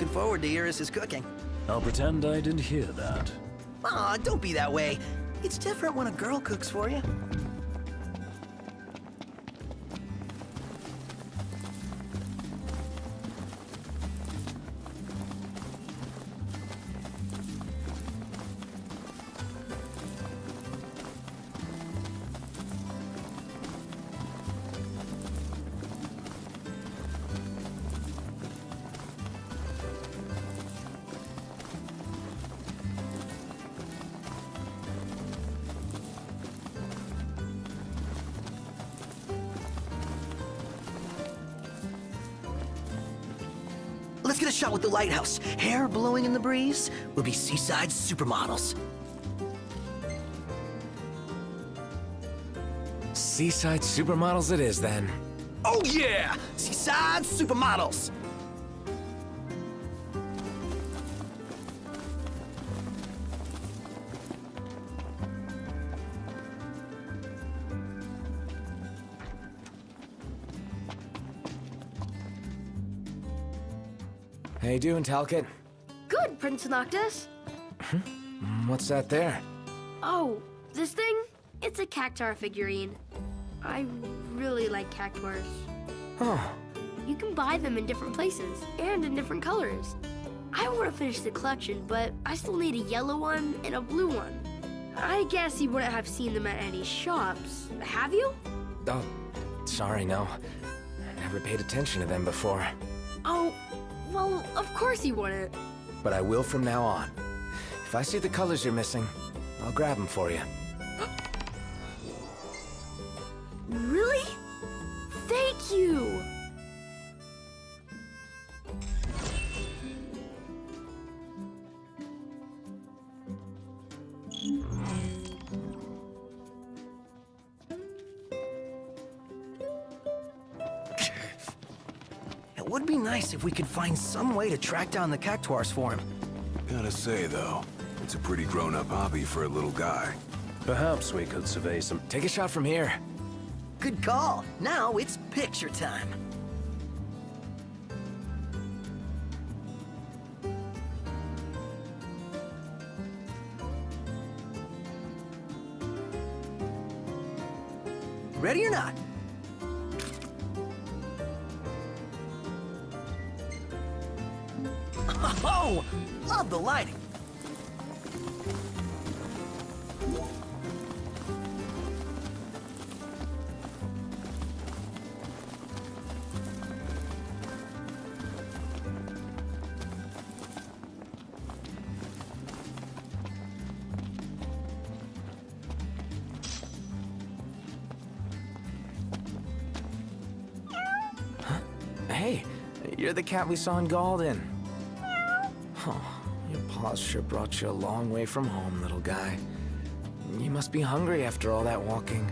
looking forward to Iris' cooking. I'll pretend I didn't hear that. Aw, don't be that way. It's different when a girl cooks for you. Let's get a shot with the lighthouse. Hair blowing in the breeze. We'll be seaside supermodels. Seaside supermodels it is, then. Oh yeah! Seaside supermodels! How you doing, Talcott? Good, Prince Noctis. What's that there? Oh, this thing? It's a cactuar figurine. I really like cactuars. Oh, You can buy them in different places and in different colors. I want to finish the collection, but I still need a yellow one and a blue one. I guess you wouldn't have seen them at any shops, have you? oh, sorry, no. I never paid attention to them before. Oh, well, of course you wouldn't. But I will from now on. If I see the colors you're missing, I'll grab them for you. Really? Thank you! It would be nice if we could find some way to track down the cactuars for him. Gotta say, though, it's a pretty grown-up hobby for a little guy. Perhaps we could survey some... Take a shot from here. Good call. Now it's picture time. Ready or not? Oh, love the lighting. Hey, you're the cat we saw in Galden. Oh, your paws sure brought you a long way from home, little guy. You must be hungry after all that walking.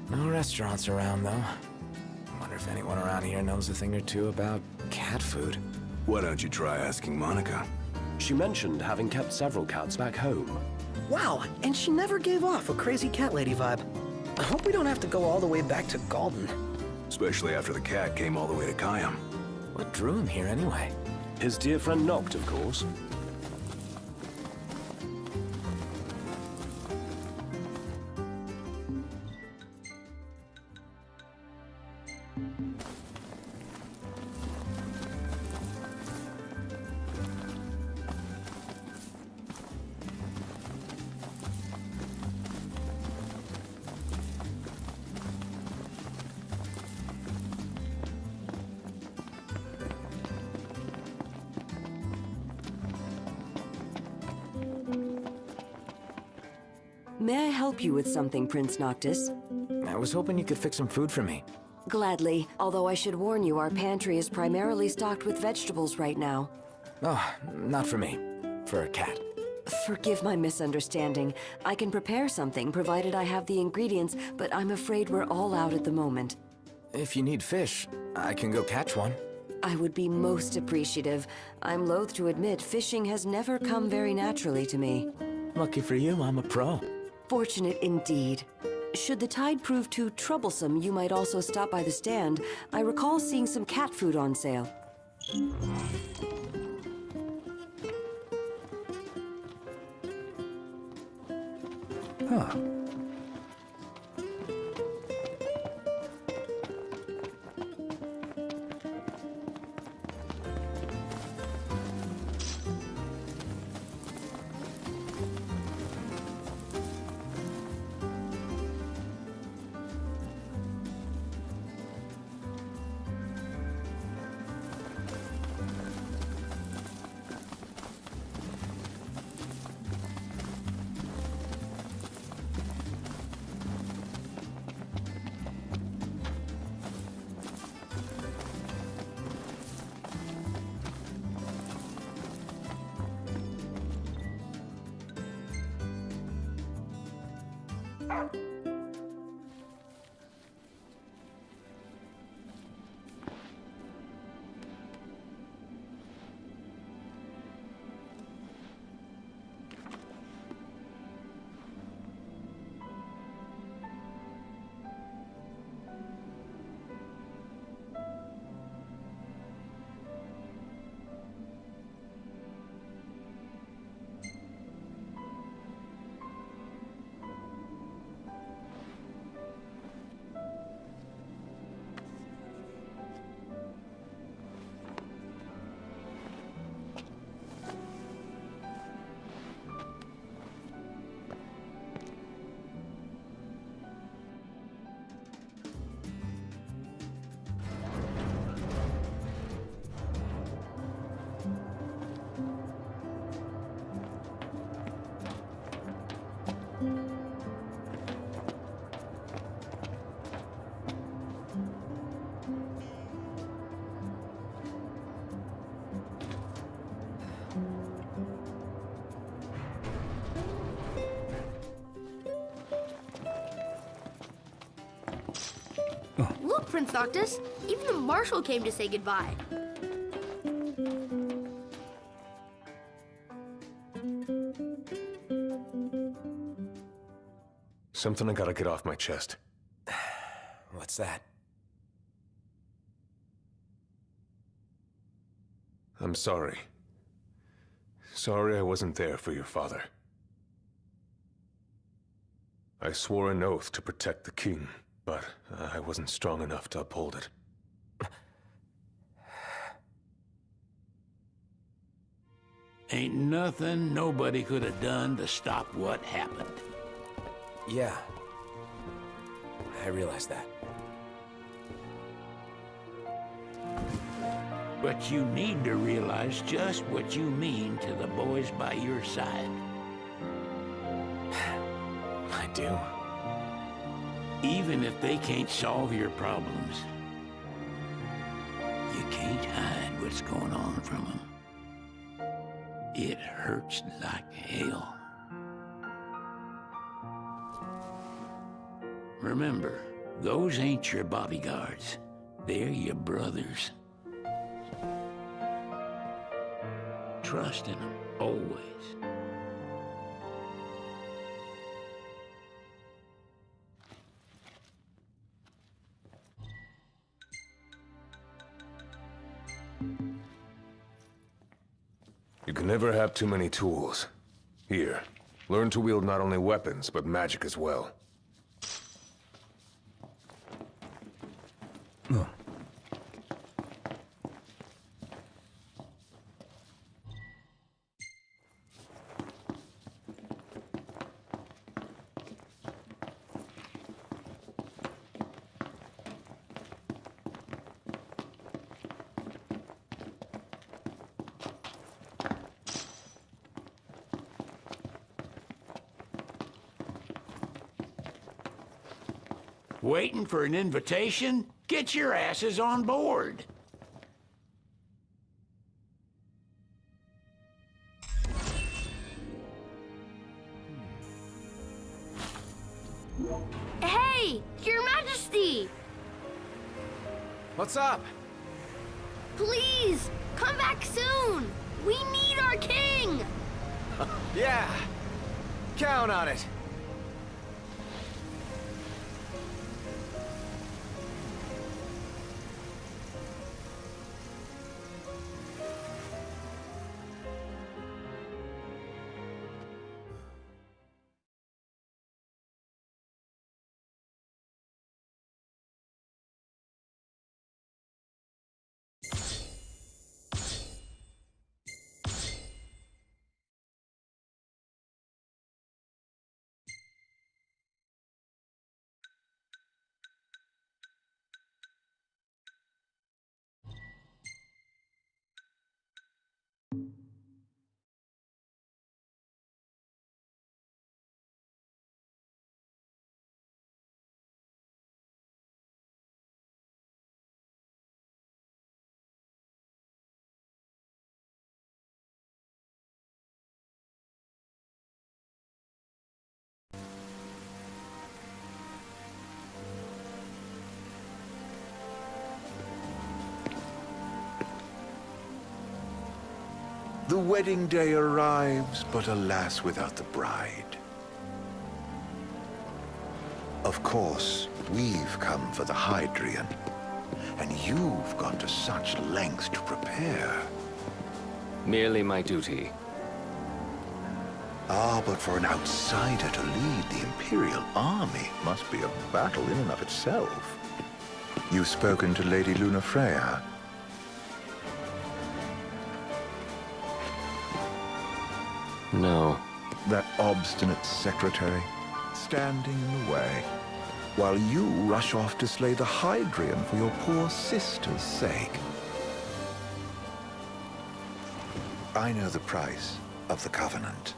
No restaurants around, though. I wonder if anyone around here knows a thing or two about cat food. Why don't you try asking Monica? She mentioned having kept several cats back home. Wow, and she never gave off a crazy cat lady vibe. I hope we don't have to go all the way back to Galden. Especially after the cat came all the way to Kayam. What drew him here anyway? His dear friend Noct, of course. May I help you with something, Prince Noctis? I was hoping you could fix some food for me. Gladly, although I should warn you, our pantry is primarily stocked with vegetables right now. Oh, not for me. For a cat. Forgive my misunderstanding. I can prepare something, provided I have the ingredients, but I'm afraid we're all out at the moment. If you need fish, I can go catch one. I would be most appreciative. I'm loath to admit fishing has never come very naturally to me. Lucky for you, I'm a pro. Fortunate indeed. Should the tide prove too troublesome, you might also stop by the stand. I recall seeing some cat food on sale. Huh. Look, Prince Noctis, even the marshal came to say goodbye. Something I gotta get off my chest. What's that? I'm sorry. Sorry I wasn't there for your father. I swore an oath to protect the king, but I wasn't strong enough to uphold it. Ain't nothing nobody could have done to stop what happened. Yeah. I realize that. But you need to realize just what you mean to the boys by your side. I do. Even if they can't solve your problems, you can't hide what's going on from them. It hurts like hell. Remember, those ain't your bodyguards. They're your brothers. Trust in them, always. You can never have too many tools. Here, learn to wield not only weapons, but magic as well. Oh. Waiting for an invitation? Get your asses on board. Hey, Your Majesty! What's up? Please, come back soon! We need our king! Yeah. Count on it. The wedding day arrives, but alas, without the bride. Of course, we've come for the Hydrian, and you've gone to such lengths to prepare. Merely my duty. Ah, but for an outsider to lead the Imperial army must be a battle in and of itself. You've spoken to Lady Lunafreya? No. That obstinate secretary, standing in the way, while you rush off to slay the Hydrian for your poor sister's sake. I know the price of the Covenant.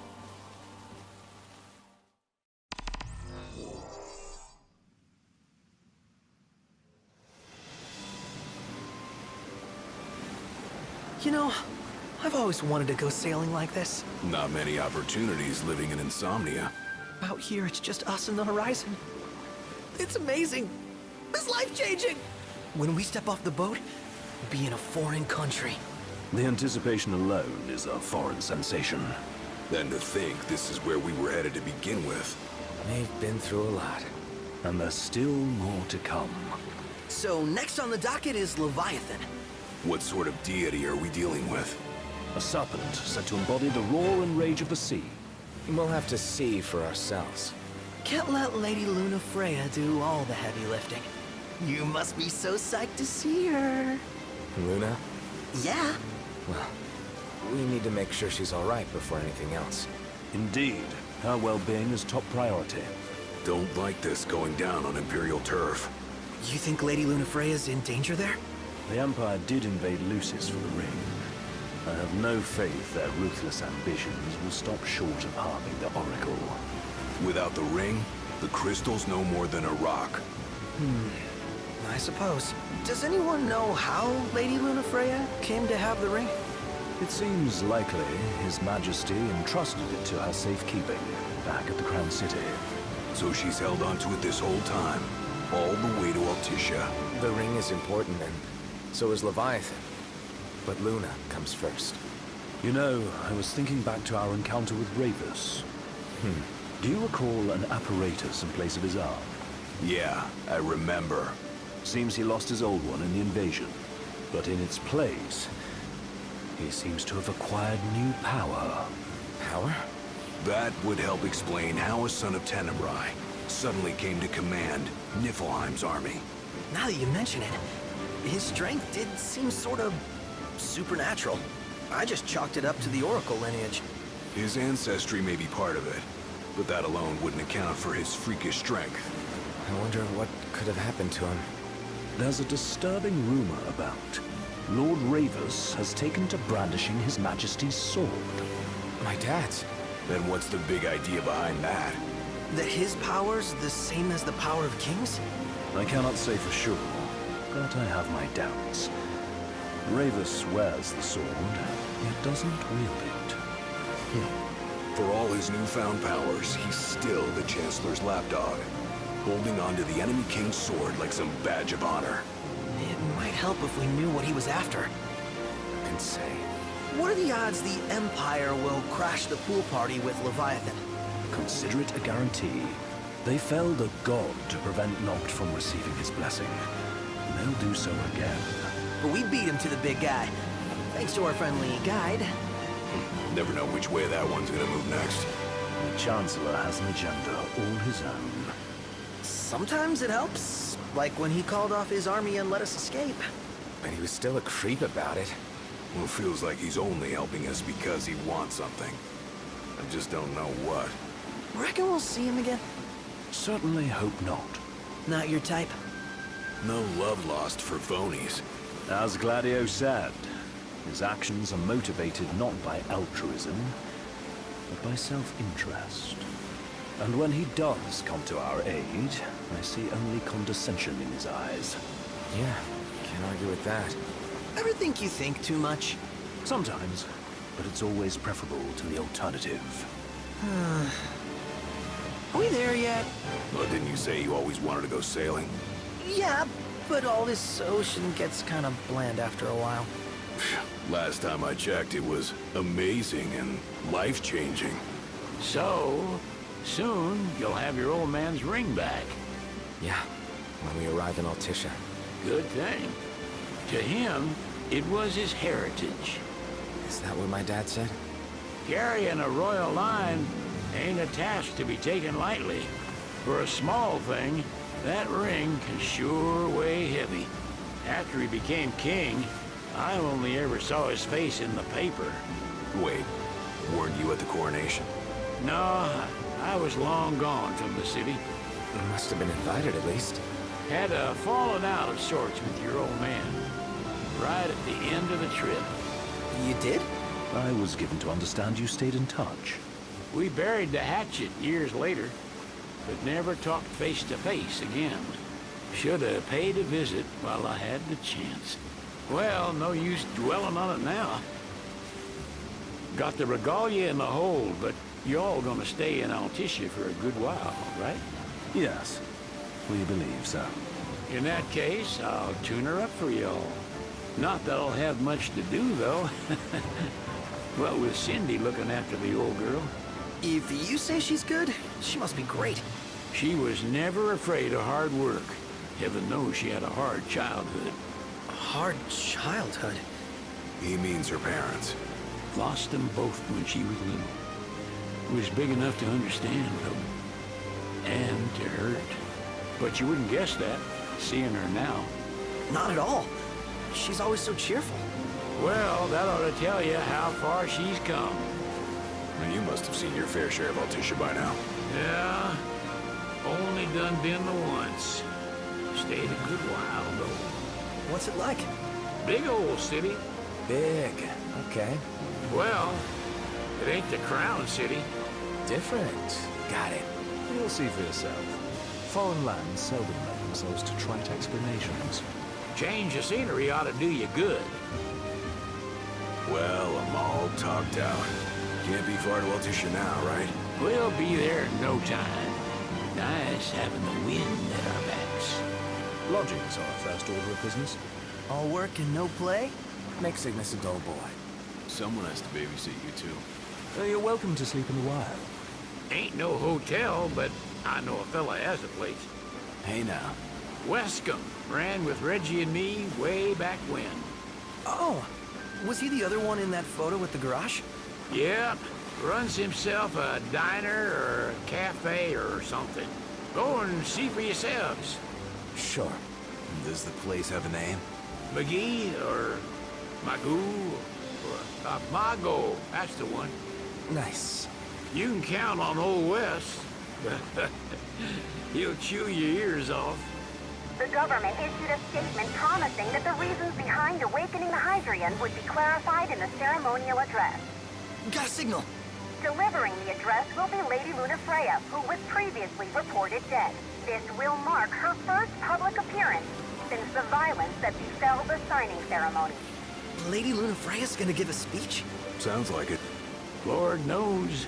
You know, I've always wanted to go sailing like this. Not many opportunities living in Insomnia. Out here, it's just us and the horizon. It's amazing. It's life-changing. When we step off the boat, we'll be in a foreign country. The anticipation alone is a foreign sensation. Then to think this is where we were headed to begin with. They've been through a lot. And there's still more to come. So next on the docket is Leviathan. What sort of deity are we dealing with? A serpent said to embody the roar and rage of the sea. We'll have to see for ourselves. Can't let Lady Lunafreya do all the heavy lifting. You must be so psyched to see her. Luna? Yeah. Well, we need to make sure she's all right before anything else. Indeed, her well-being is top priority. Don't like this going down on Imperial turf. You think Lady Lunafreya's in danger there? The Empire did invade Lucis for the ring. I have no faith their ruthless ambitions will stop short of harming the Oracle. Without the ring, the crystal's no more than a rock. I suppose. Does anyone know how Lady Lunafreya came to have the ring? It seems likely His Majesty entrusted it to her safekeeping back at the Crown City. So she's held onto it this whole time, all the way to Altissia. The ring is important, and so is Leviathan. But Luna comes first. You know, I was thinking back to our encounter with Ravus. Do you recall an apparatus in place of his arm? Yeah, I remember. Seems he lost his old one in the invasion. But in its place, he seems to have acquired new power. Power? That would help explain how a son of Tenebrae suddenly came to command Niflheim's army. Now that you mention it, his strength did seem sort of supernatural. I just chalked it up to the Oracle lineage. His ancestry may be part of it, but that alone wouldn't account for his freakish strength. I wonder what could have happened to him. There's a disturbing rumor about Lord Ravus has taken to brandishing His Majesty's sword. My dad's. Then what's the big idea behind that? That his power's the same as the power of kings? I cannot say for sure, but I have my doubts. Ravus wears the sword, yet doesn't wield it. For all his newfound powers, he's still the Chancellor's lapdog, holding onto the enemy king's sword like some badge of honor. It might help if we knew what he was after. Who can say? What are the odds the Empire will crash the pool party with Leviathan? Consider it a guarantee. They felled a god to prevent Noct from receiving his blessing. And they'll do so again. But we beat him to the big guy, thanks to our friendly guide. Never know which way that one's gonna move next. The Chancellor has an agenda all his own. Sometimes it helps, like when he called off his army and let us escape. But he was still a creep about it. Well, it feels like he's only helping us because he wants something. I just don't know what. Reckon we'll see him again? Certainly hope not. Not your type? No love lost for phonies. As Gladio said, his actions are motivated not by altruism, but by self-interest. And when he does come to our aid, I see only condescension in his eyes. Yeah, can't argue with that. Ever think you think too much? Sometimes, but it's always preferable to the alternative. Are we there yet? Well, didn't you say you always wanted to go sailing? Yeah, but all this ocean gets kind of bland after a while. Last time I checked, it was amazing and life-changing. So, soon you'll have your old man's ring back. Yeah, when we arrive in Altissia. Good thing. To him, it was his heritage. Is that what my dad said? Carrying a royal line ain't a task to be taken lightly. For a small thing, that ring can sure weigh heavy. After he became king, I only ever saw his face in the paper. Wait, weren't you at the coronation? No, I was long gone from the city. You must have been invited at least. Had a falling out of sorts with your old man. Right at the end of the trip. You did? I was given to understand you stayed in touch. We buried the hatchet years later, but never talked face to face again. Should have paid a visit while I had the chance. Well, no use dwelling on it now. Got the regalia in the hold, but y'all gonna stay in Altissia for a good while, right? Yes, we believe so. In that case, I'll tune her up for y'all. Not that I'll have much to do, though. Well, with Cindy looking after the old girl. If you say she's good, she must be great. She was never afraid of hard work. Heaven knows she had a hard childhood. A hard childhood? He means her parents. Lost them both when she was little. Was big enough to understand, though. And to hurt. But you wouldn't guess that, seeing her now. Not at all. She's always so cheerful. Well, that ought to tell you how far she's come. And you must have seen your fair share of Altissia by now. Yeah, only done been the once. Stayed a good while, though. What's it like? Big old city. Big. Okay. Well, it ain't the crown city. Different. Got it. You'll see for yourself. Foreign lands seldom lend themselves to trite explanations. Change of scenery ought to do you good. Well, I'm all talked out. Can't be far to Altissia now, right? We'll be there in no time. Nice having the wind at our backs. Lodgings are our first order of business. All work and no play? Make Cygnus a dull boy. Someone has to babysit you, too. You're welcome to sleep in the wild. Ain't no hotel, but I know a fella has a place. Hey now. Wescombe ran with Reggie and me way back when. Oh, was he the other one in that photo with the garage? Yep, runs himself a diner or a cafe or something. Go and see for yourselves. Sure. Does the place have a name? McGee or Magoo or Mago, that's the one. Nice. You can count on Old West. He'll chew your ears off. The government issued a statement promising that the reasons behind awakening the Hydrian would be clarified in the ceremonial address. Got a signal. Delivering the address will be Lady Lunafreya, who was previously reported dead. This will mark her first public appearance since the violence that befell the signing ceremony. Lady Lunafreya's gonna give a speech? Sounds like it. Lord knows.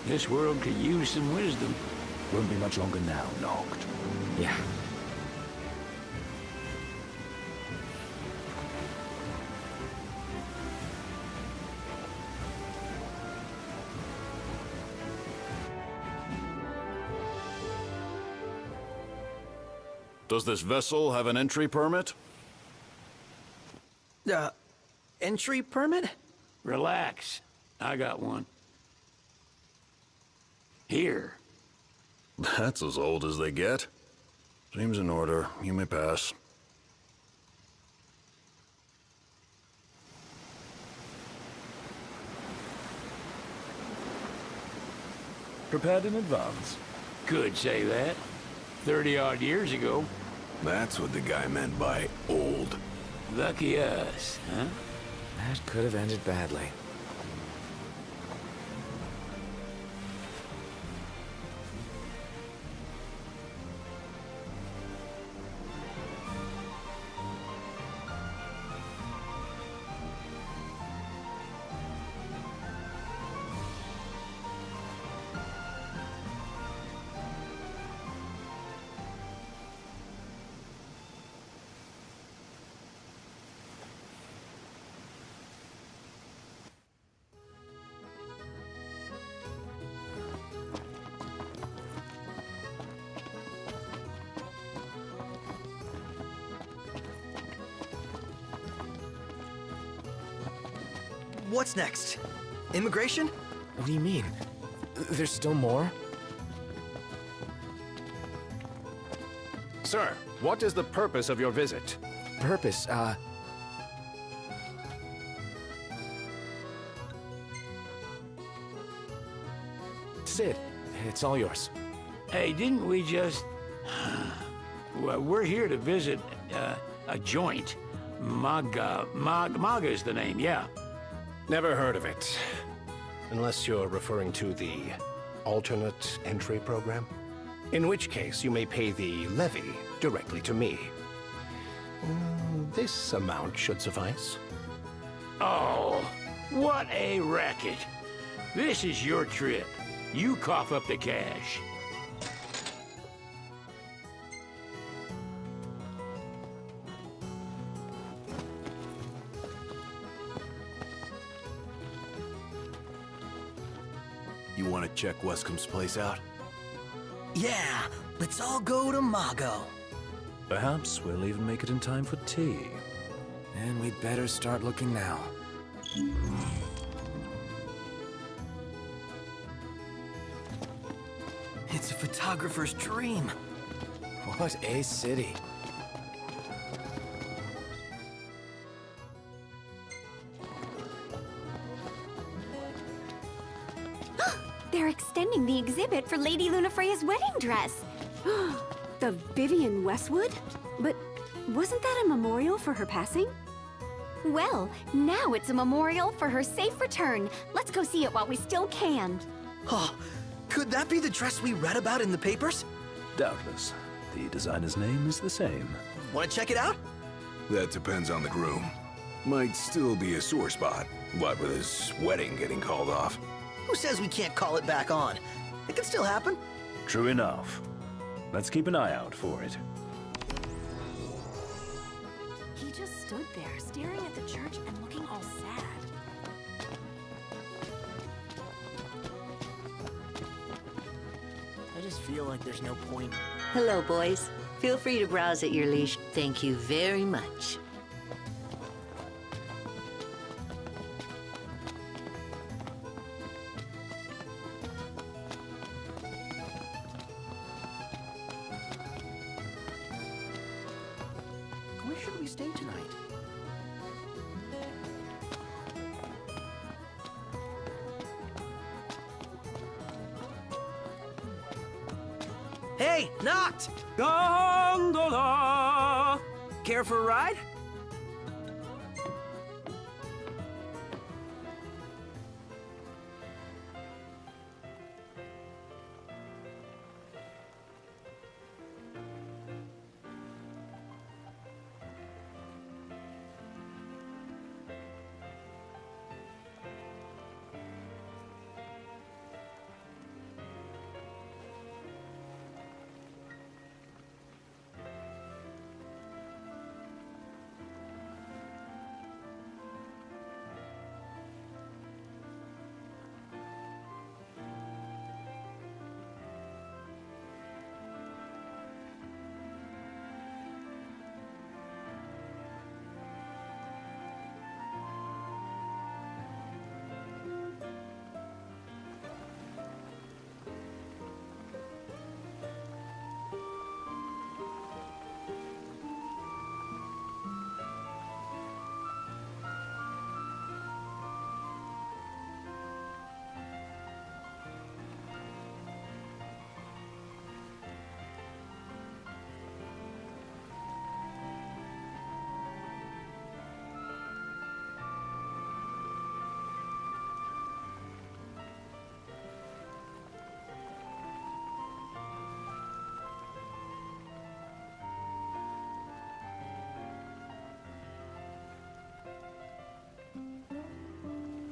This world could use some wisdom. Won't be much longer now, Noct. Yeah. Does this vessel have an entry permit? Entry permit? Relax. I got one. Here. That's as old as they get. Seems in order. You may pass. Prepared in advance. Could say that. 30-odd years ago. That's what the guy meant by old. Lucky us, huh? That could have ended badly. What's next? Immigration? What do you mean? There's still more? Sir, what is the purpose of your visit? Purpose, Sid, it's all yours. Hey, didn't we just... Well, we're here to visit a joint. Maga's the name, yeah. Never heard of it. Unless you're referring to the alternate entry program. In which case, you may pay the levy directly to me. This amount should suffice. Oh, what a racket. This is your trip. You cough up the cash. You want to check Wescomb's place out? Yeah, let's all go to Mago. Perhaps we'll even make it in time for tea. And we'd better start looking now. It's a photographer's dream. What a city. They're extending the exhibit for Lady Lunafreya's wedding dress. The Vivian Westwood? But wasn't that a memorial for her passing? Well, now it's a memorial for her safe return. Let's go see it while we still can. Oh, could that be the dress we read about in the papers? Doubtless. The designer's name is the same. Want to check it out? That depends on the groom. Might still be a sore spot, what with his wedding getting called off. Who says we can't call it back on? It can still happen. True enough. Let's keep an eye out for it. He just stood there, staring at the church and looking all sad. I just feel like there's no point. Hello, boys. Feel free to browse at your leisure. Thank you very much. Where should we stay tonight? Hey, Noct! Gondola! Care for a ride?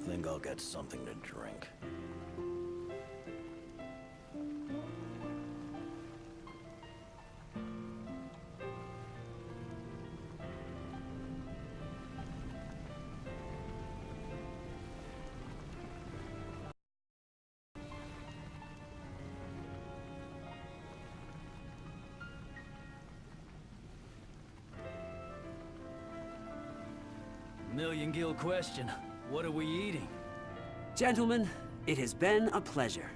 Think I'll get something to drink. Million-gill question. What are we eating? Gentlemen, it has been a pleasure.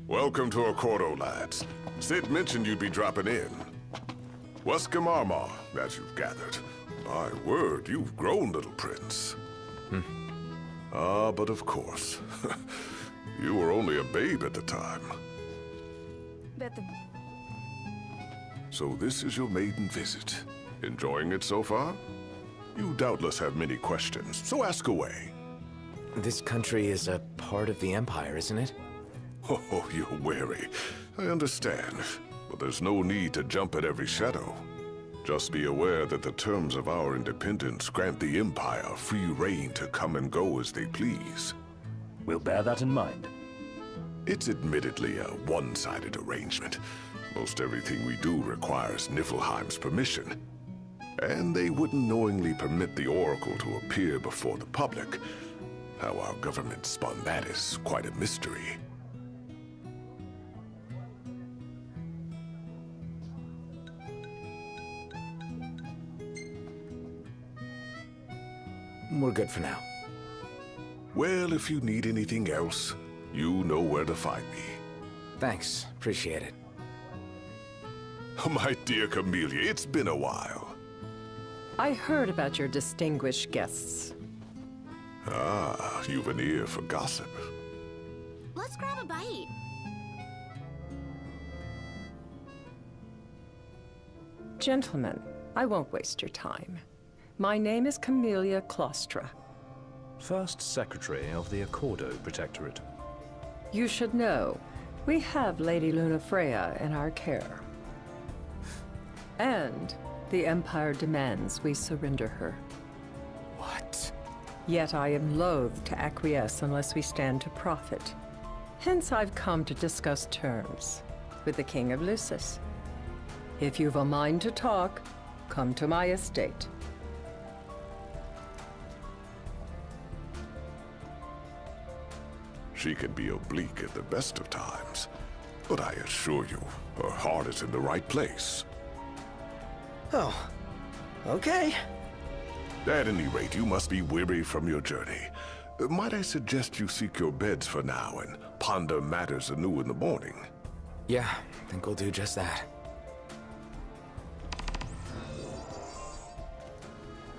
Welcome to Accordo, lads. Sid mentioned you'd be dropping in. Wescamarma, as you've gathered. My word, you've grown, little prince. Ah, but of course. You were only a babe at the time. So this is your maiden visit. Enjoying it so far? You doubtless have many questions, so ask away. This country is a part of the Empire, isn't it? Oh, you're wary. I understand. But there's no need to jump at every shadow. Just be aware that the terms of our independence grant the Empire free reign to come and go as they please. We'll bear that in mind. It's admittedly a one-sided arrangement. Most everything we do requires Niflheim's permission. And they wouldn't knowingly permit the Oracle to appear before the public. How our government spun that is quite a mystery. We're good for now. Well, if you need anything else, you know where to find me. Thanks. Appreciate it. My dear Camellia, it's been a while. I heard about your distinguished guests. Ah, you've an ear for gossip. Let's grab a bite. Gentlemen, I won't waste your time. My name is Camellia Claustra. First Secretary of the Accordo Protectorate. You should know, we have Lady Lunafreya in our care. And the Empire demands we surrender her. What? Yet I am loath to acquiesce unless we stand to profit. Hence I've come to discuss terms with the King of Lucis. If you've a mind to talk, come to my estate. She can be oblique at the best of times, but I assure you, her heart is in the right place. Oh, okay. At any rate, you must be weary from your journey. Might I suggest you seek your beds for now and ponder matters anew in the morning? Yeah, I think we'll do just that.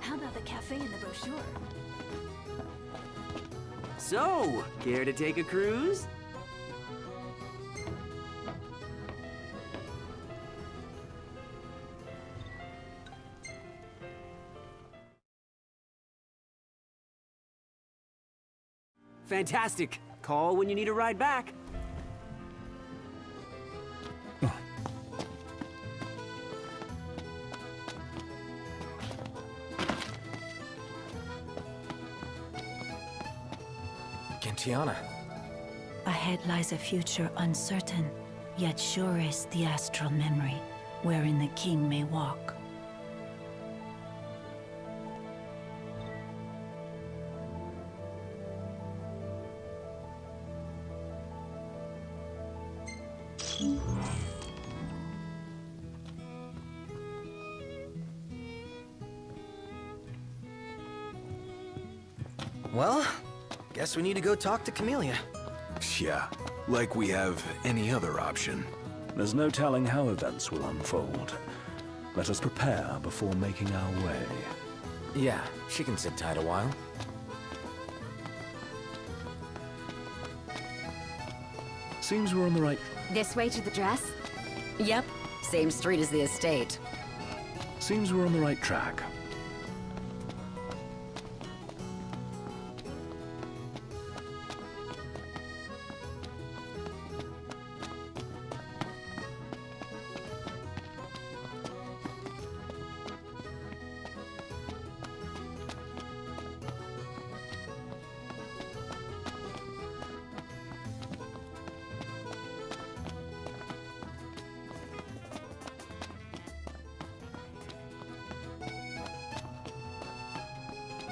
How about the cafe in the brochure? So, care to take a cruise? Fantastic. Call when you need a ride back. Gentiana. Ahead lies a future uncertain, yet sure is the astral memory, wherein the king may walk. Well, guess we need to go talk to Camellia. Yeah, like we have any other option. There's no telling how events will unfold. Let us prepare before making our way. Yeah, she can sit tight a while. Seems we're on the right... This way to the dress? Yep, same street as the estate. Seems we're on the right track.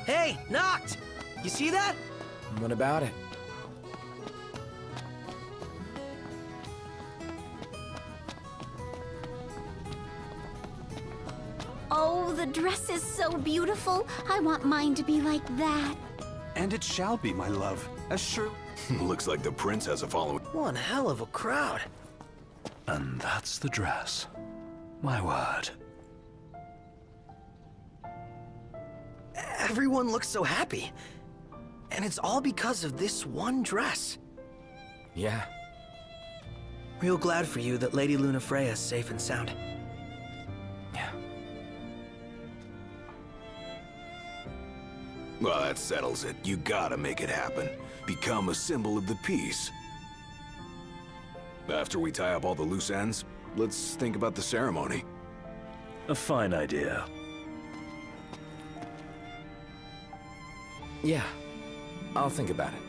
Hey, Noct! You see that? What about it? the dress is so beautiful. I want mine to be like that. And it shall be, my love. As sure. Looks like the prince has a following. One hell of a crowd. And that's the dress. My word. Everyone looks so happy. And it's all because of this one dress. Yeah. Real glad for you that Lady Lunafreya is safe and sound. Yeah. Well, that settles it. You gotta make it happen. Become a symbol of the peace. After we tie up all the loose ends, let's think about the ceremony. A fine idea. Yeah. I'll think about it.